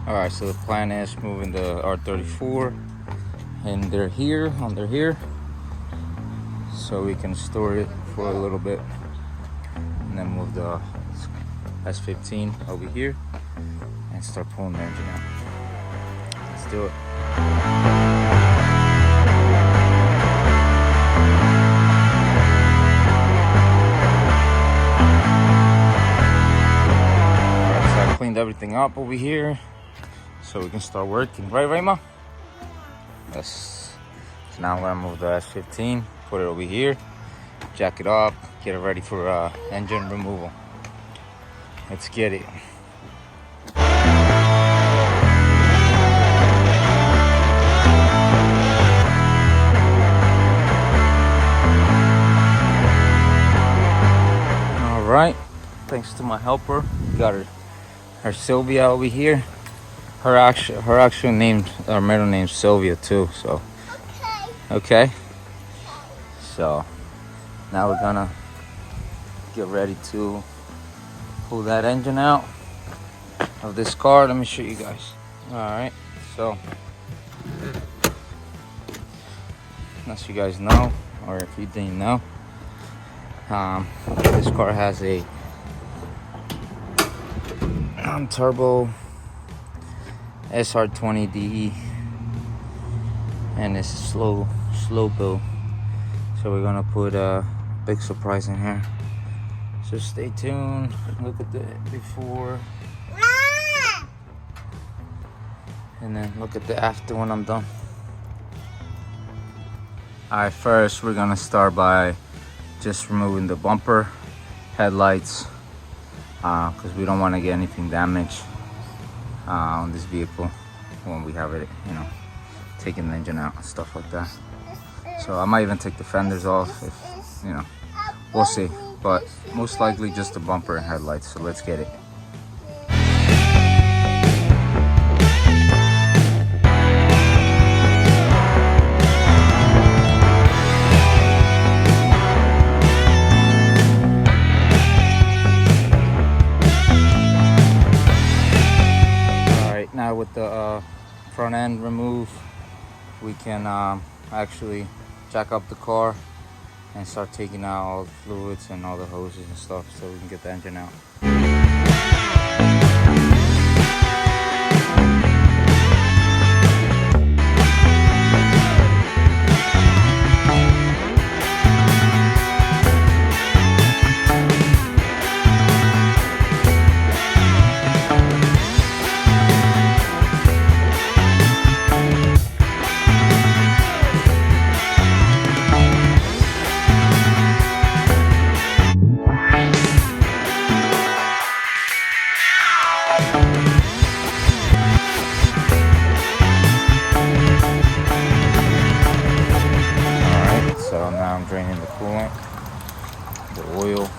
Alright, so the plan is moving the R34 and they're here, under here, so we can store it for a little bit and then move the S15 over here and start pulling the engine out. Let's do it. Alright, so I cleaned everything up over here so we can start working. Right, Ma? Yes. So now I'm gonna move the S15, put it over here, jack it up, get it ready for engine removal. Let's get it. All right, thanks to my helper, we got her Silvia over here. Her actual name, her middle name's Silvia too. So okay. So now we're gonna get ready to pull that engine out of this car. Let me show you guys. All right. So as you guys know, or if you didn't know, this car has a turbo SR20DE and it's slow build, so we're gonna put a big surprise in here, so stay tuned. Look at the before and then look at the after when I'm done. Alright, first we're gonna start by just removing the bumper, headlights, because we don't want to get anything damaged on this vehicle when we have it, you know, taking the engine out and stuff like that. So I might even take the fenders off, if, you know, we'll see, but most likely just the bumper and headlights. So let's get it. Now with the front end removed, we can actually jack up the car and start taking out all the fluids and all the hoses and stuff so we can get the engine out. Draining the coolant, the oil.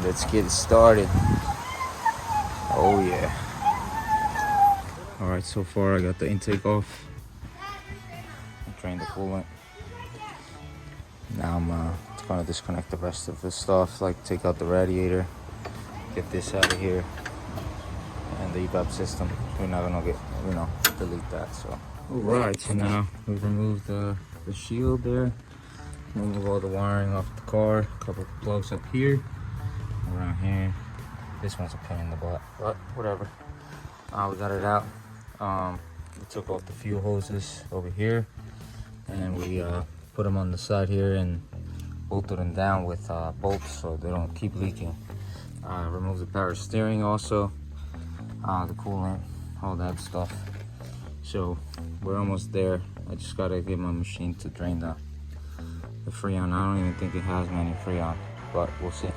Let's get it started. Oh yeah. All right, so far I got the intake off. I drained the coolant. Now I'm gonna disconnect the rest of the stuff, like take out the radiator, get this out of here, and the evap system. We're not gonna delete that. So all right, so now we've removed the shield there. Remove all the wiring off the car. A couple plugs up here, around here. This one's a pain in the butt, but whatever. We got it out. We took off the fuel hoses over here, and we put them on the side here and bolted them down with bolts so they don't keep leaking. Remove the power steering also, the coolant, all that stuff. So we're almost there. I just gotta get my machine to drain the Freon. I don't even think it has many Freon, but we'll see.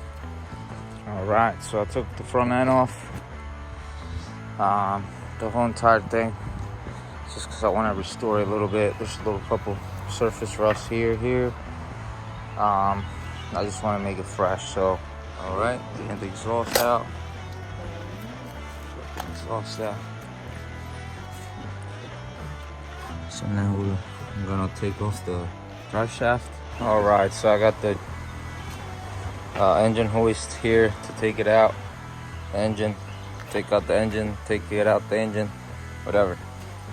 All right, so I took the front end off, the whole entire thing, just because I want to restore it a little bit. There's a little couple surface rust here. I just want to make it fresh. So all right, get the exhaust out. So now I'm gonna take off the drive shaft. All right, so I got the engine hoist here to take it out, the engine, take out the engine, take it out the engine, whatever.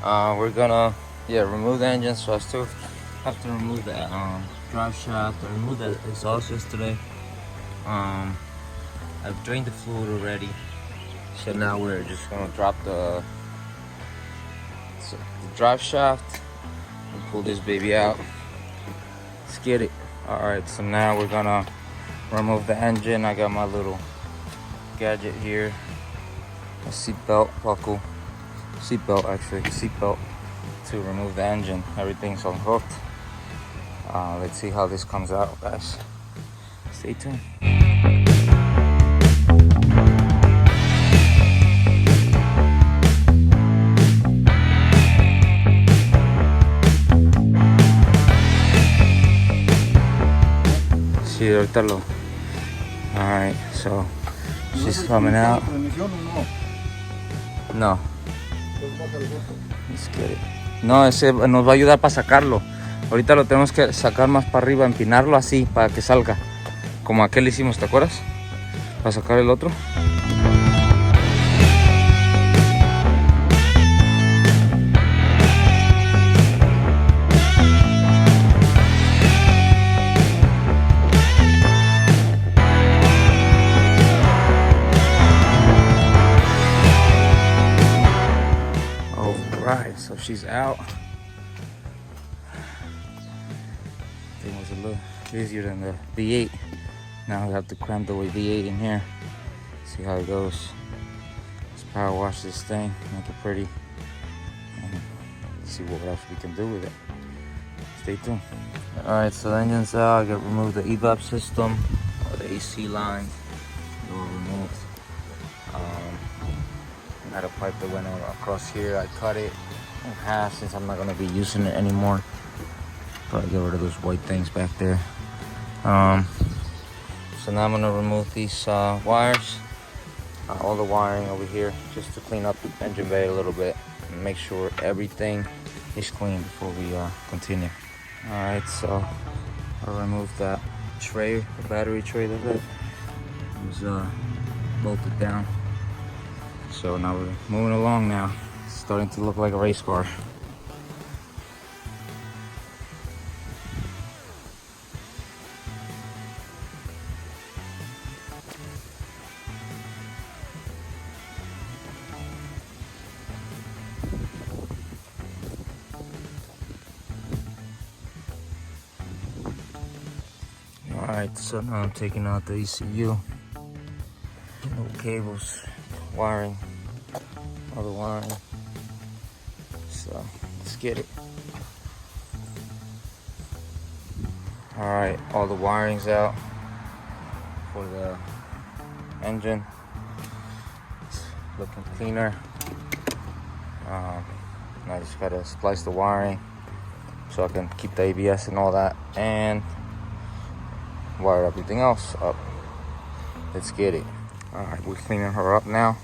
We're gonna remove the engine, so I still have to remove the drive shaft. I removed the exhaust yesterday. I've drained the fluid already, so now we're just gonna drop the drive shaft and pull this baby out. Let's get it. All right, so now we're gonna remove the engine. I got my little gadget here, a seatbelt buckle, seatbelt to remove the engine. Everything's unhooked. Let's see how this comes out, guys. Stay tuned. Sí, ahorita lo. Alright, so she's coming out. No. Let's get it. No, ese nos va a ayudar para sacarlo. Ahorita lo tenemos que sacar más para arriba, empinarlo así para que salga. Como aquel hicimos, ¿te acuerdas? Para sacar el otro. Alright, so she's out. It was a little easier than the V8. Now we have to cram the V8 in here. See how it goes. Let's power wash this thing, make it pretty, and see what else we can do with it. Stay tuned. Alright, so the engine's out. I got removed the evap system, or the AC line. They were removed. I had a pipe that went across here. I cut it in half since I'm not going to be using it anymore. Probably get rid of those white things back there. So now I'm going to remove these wires, all the wiring over here, just to clean up the engine bay a little bit and make sure everything is clean before we continue. Alright, so I removed that tray, the battery tray that was bolted down. So now we're moving along now. It's starting to look like a race car. Alright, so now I'm taking out the ECU. No cables, wiring, all the wiring. So let's get it. Alright, all the wiring's out for the engine. It's looking cleaner. I just gotta splice the wiring so I can keep the ABS and all that, and wire everything else up. Let's get it. Alright, we're cleaning her up now.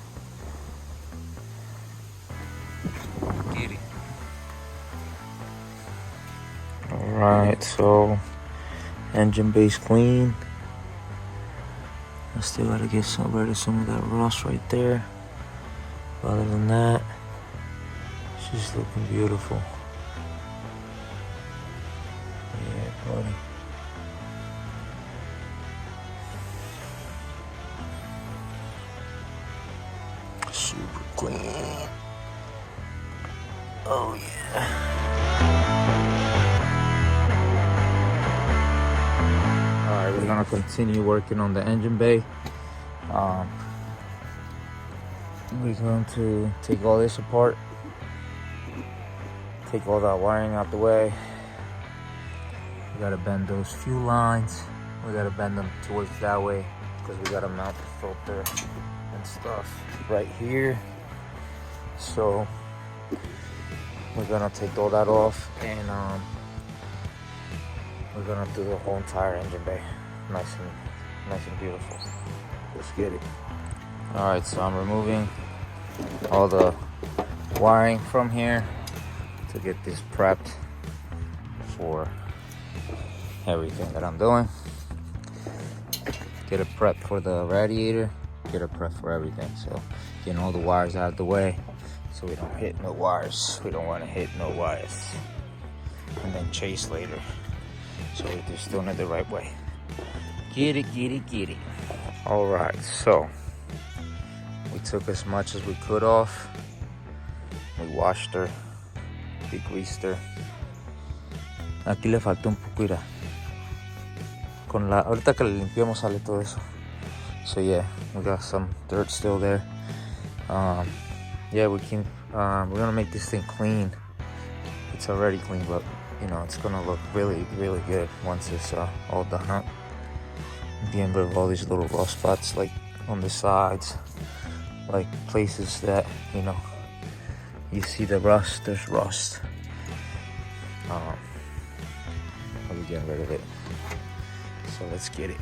Get it. Alright, so engine base clean. I still gotta get rid of some of that rust right there. Other than that, she's looking beautiful. Yeah, buddy. Super clean. Oh yeah. Alright, we're gonna continue working on the engine bay. We're going to take all this apart, take all that wiring out the way. We gotta bend those fuel lines. We gotta bend them towards that way because we gotta mount the filter and stuff right here. So we're gonna take all that off, and we're gonna do the whole entire engine bay nice and beautiful. Let's get it. All right, so I'm removing all the wiring from here to get this prepped for everything that I'm doing. Get it prepped for the radiator, get it prepped for everything. So getting all the wires out of the way so we don't hit no wires. We don't want to hit no wires and then chase later. So we're just doing it the right way. Get it, get it, get it. All right, so we took as much as we could off. We washed her, degreased her. Aquí le falta un poco, mira. Ahorita que le limpiamos sale todo eso. So yeah, we got some dirt still there. Yeah, we're gonna make this thing clean. It's already clean, but you know, it's gonna look really, really good once it's all done up. Getting rid of all these little rough spots, like on the sides, like places that, you know, you see the rust, there's rust. I'll be getting rid of it. So let's get it.